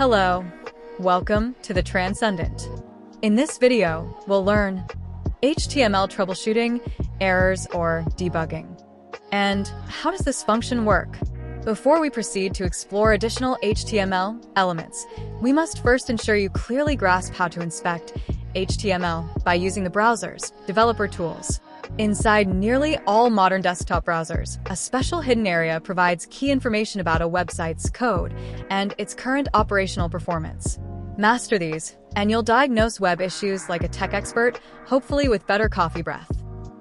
Hello, welcome to the Transcendent. In this video, we'll learn HTML troubleshooting, errors, or debugging. And how does this function work? Before we proceed to explore additional HTML elements, we must first ensure you clearly grasp how to inspect HTML by using the browser's developer tools. Inside nearly all modern desktop browsers, a special hidden area provides key information about a website's code and its current operational performance. Master these, and you'll diagnose web issues like a tech expert, hopefully with better coffee breath.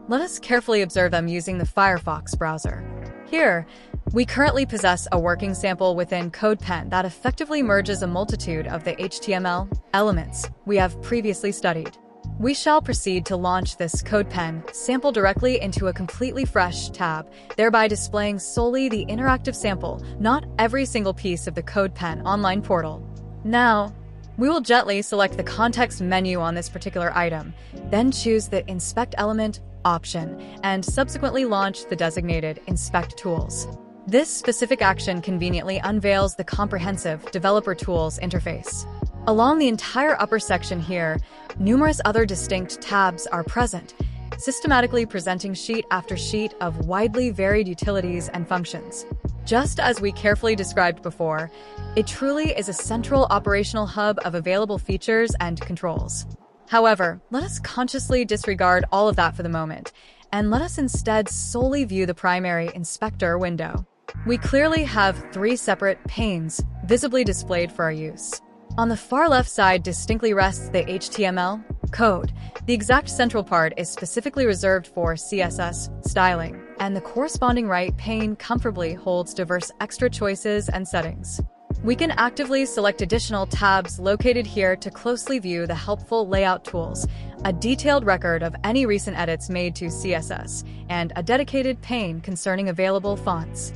Let us carefully observe them using the Firefox browser. Here, we currently possess a working sample within CodePen that effectively merges a multitude of the HTML elements we have previously studied. We shall proceed to launch this CodePen sample directly into a completely fresh tab, thereby displaying solely the interactive sample, not every single piece of the CodePen online portal. Now, we will gently select the context menu on this particular item, then choose the Inspect Element option, and subsequently launch the designated Inspect Tools. This specific action conveniently unveils the comprehensive Developer Tools interface. Along the entire upper section here, numerous other distinct tabs are present, systematically presenting sheet after sheet of widely varied utilities and functions. Just as we carefully described before, it truly is a central operational hub of available features and controls. However, let us consciously disregard all of that for the moment, and let us instead solely view the primary inspector window. We clearly have three separate panes visibly displayed for our use. On the far left side distinctly rests the HTML code. The exact central part is specifically reserved for CSS styling, and the corresponding right pane comfortably holds diverse extra choices and settings. We can actively select additional tabs located here to closely view the helpful layout tools, a detailed record of any recent edits made to CSS, and a dedicated pane concerning available fonts.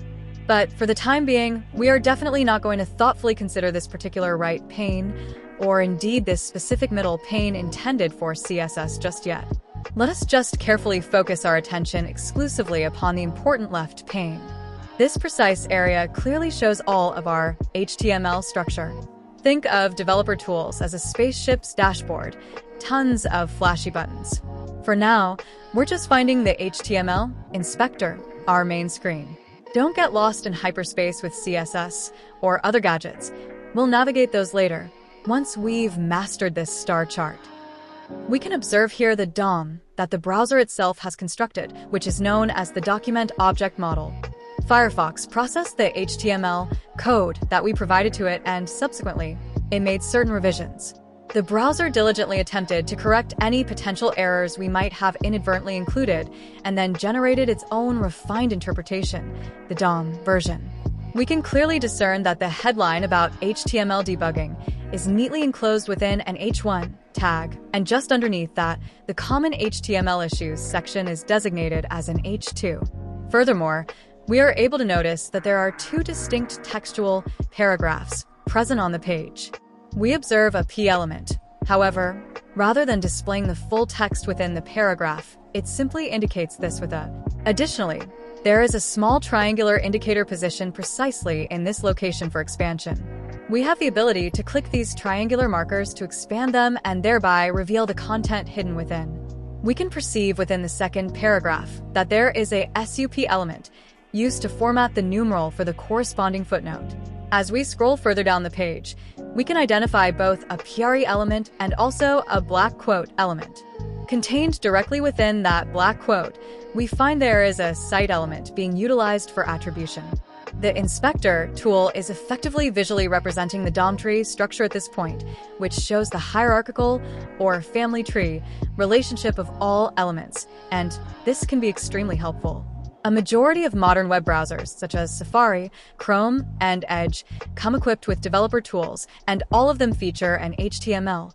But for the time being, we are definitely not going to thoughtfully consider this particular right pane, or indeed this specific middle pane intended for CSS just yet. Let us just carefully focus our attention exclusively upon the important left pane. This precise area clearly shows all of our HTML structure. Think of Developer Tools as a spaceship's dashboard, tons of flashy buttons. For now, we're just finding the HTML inspector, our main screen. Don't get lost in hyperspace with CSS or other gadgets. We'll navigate those later, once we've mastered this star chart. We can observe here the DOM that the browser itself has constructed, which is known as the Document Object Model. Firefox processed the HTML code that we provided to it, and subsequently, it made certain revisions. The browser diligently attempted to correct any potential errors we might have inadvertently included, and then generated its own refined interpretation, the DOM version. We can clearly discern that the headline about HTML debugging is neatly enclosed within an H1 tag, and just underneath that, the Common HTML Issues section is designated as an H2. Furthermore, we are able to notice that there are two distinct textual paragraphs present on the page. We observe a P element. However, rather than displaying the full text within the paragraph, it simply indicates this with a. Additionally, there is a small triangular indicator position precisely in this location for expansion. We have the ability to click these triangular markers to expand them and thereby reveal the content hidden within. We can perceive within the second paragraph that there is a SUP element used to format the numeral for the corresponding footnote. As we scroll further down the page, we can identify both a PRE element and also a black quote element. Contained directly within that black quote, we find there is a cite element being utilized for attribution. The inspector tool is effectively visually representing the DOM tree structure at this point, which shows the hierarchical or family tree relationship of all elements, and this can be extremely helpful. A majority of modern web browsers, such as Safari, Chrome, and Edge, come equipped with developer tools, and all of them feature an HTML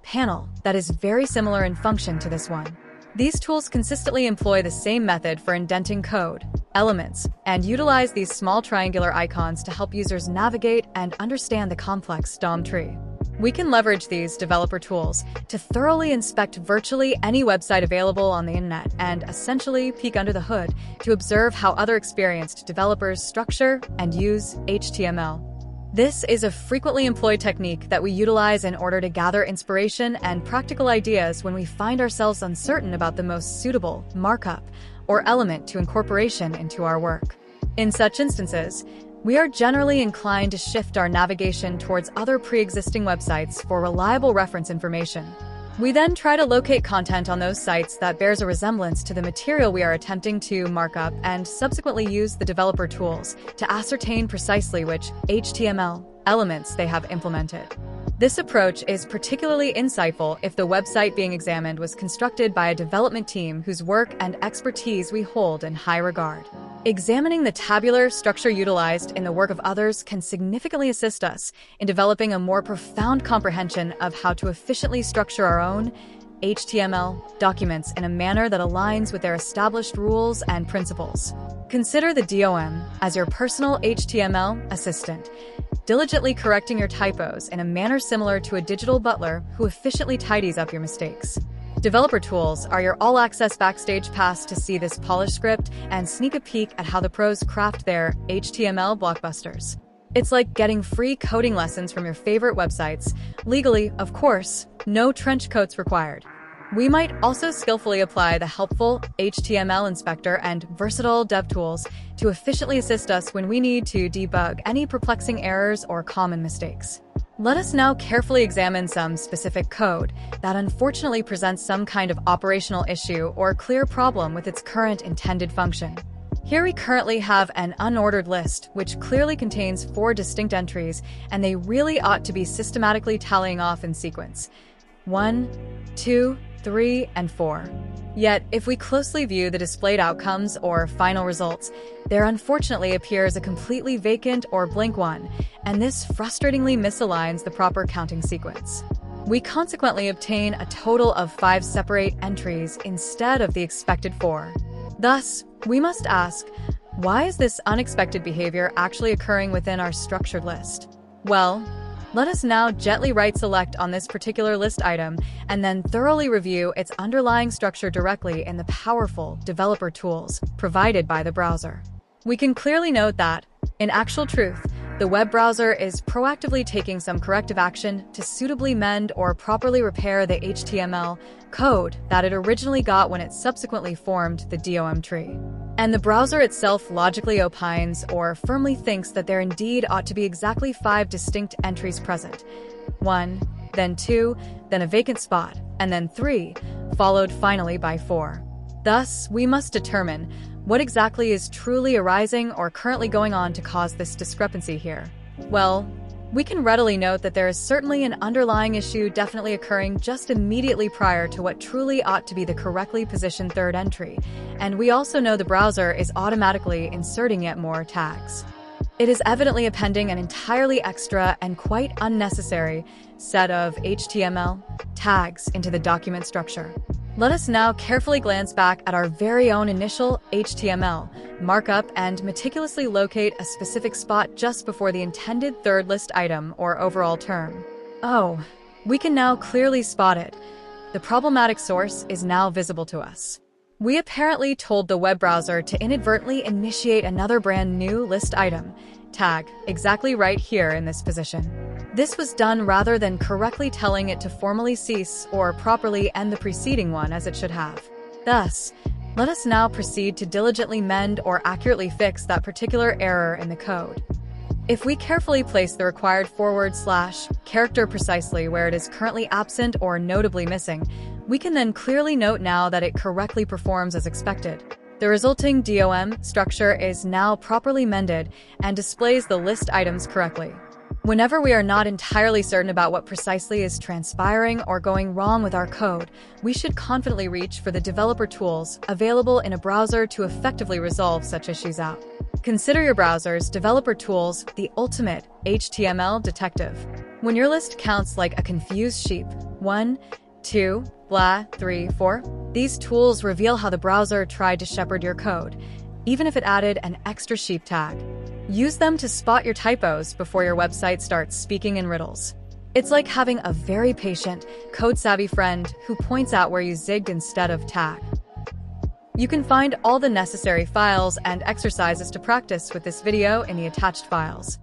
panel that is very similar in function to this one. These tools consistently employ the same method for indenting code, elements, and utilize these small triangular icons to help users navigate and understand the complex DOM tree. We can leverage these developer tools to thoroughly inspect virtually any website available on the internet and essentially peek under the hood to observe how other experienced developers structure and use HTML. This is a frequently employed technique that we utilize in order to gather inspiration and practical ideas when we find ourselves uncertain about the most suitable markup or element to incorporation into our work. In such instances, we are generally inclined to shift our navigation towards other pre-existing websites for reliable reference information. We then try to locate content on those sites that bears a resemblance to the material we are attempting to mark up and subsequently use the developer tools to ascertain precisely which HTML elements they have implemented. This approach is particularly insightful if the website being examined was constructed by a development team whose work and expertise we hold in high regard. Examining the tabular structure utilized in the work of others can significantly assist us in developing a more profound comprehension of how to efficiently structure our own HTML documents in a manner that aligns with their established rules and principles. Consider the DOM as your personal HTML assistant, diligently correcting your typos in a manner similar to a digital butler who efficiently tidies up your mistakes. Developer tools are your all-access backstage pass to see this polished script and sneak a peek at how the pros craft their HTML blockbusters. It's like getting free coding lessons from your favorite websites. Legally, of course, no trench coats required. We might also skillfully apply the helpful HTML inspector and versatile DevTools to efficiently assist us when we need to debug any perplexing errors or common mistakes. Let us now carefully examine some specific code that unfortunately presents some kind of operational issue or clear problem with its current intended function. Here we currently have an unordered list which clearly contains 4 distinct entries, and they really ought to be systematically tallying off in sequence. 1, 2, 3, and 4. Yet, if we closely view the displayed outcomes or final results, there unfortunately appears a completely vacant or blank one, and this frustratingly misaligns the proper counting sequence. We consequently obtain a total of 5 separate entries instead of the expected 4. Thus, we must ask, why is this unexpected behavior actually occurring within our structured list? Well, let us now gently right select on this particular list item and then thoroughly review its underlying structure directly in the powerful developer tools provided by the browser. We can clearly note that, in actual truth, the web browser is proactively taking some corrective action to suitably mend or properly repair the HTML code that it originally got when it subsequently formed the DOM tree. And the browser itself logically opines or firmly thinks that there indeed ought to be exactly 5 distinct entries present. 1, then 2, then a vacant spot, and then 3, followed finally by 4. Thus, we must determine what exactly is truly arising or currently going on to cause this discrepancy here. Well, we can readily note that there is certainly an underlying issue definitely occurring just immediately prior to what truly ought to be the correctly positioned 3rd entry, and we also know the browser is automatically inserting yet more tags. It is evidently appending an entirely extra and quite unnecessary set of HTML tags into the document structure. Let us now carefully glance back at our very own initial HTML markup and meticulously locate a specific spot just before the intended 3rd list item or overall term. Oh, we can now clearly spot it. The problematic source is now visible to us. We apparently told the web browser to inadvertently initiate another brand new list item tag exactly right here in this position. This was done rather than correctly telling it to formally cease or properly end the preceding one as it should have. Thus, let us now proceed to diligently mend or accurately fix that particular error in the code. If we carefully place the required / character precisely where it is currently absent or notably missing, we can then clearly note now that it correctly performs as expected. The resulting DOM structure is now properly mended and displays the list items correctly. Whenever we are not entirely certain about what precisely is transpiring or going wrong with our code, we should confidently reach for the developer tools available in a browser to effectively resolve such issues out. Consider your browser's developer tools the ultimate HTML detective. When your list counts like a confused sheep, 1, 2, blah, 3, 4, these tools reveal how the browser tried to shepherd your code, even if it added an extra sheep tag. Use them to spot your typos before your website starts speaking in riddles. It's like having a very patient, code-savvy friend who points out where you zigged instead of tagged. You can find all the necessary files and exercises to practice with this video in the attached files.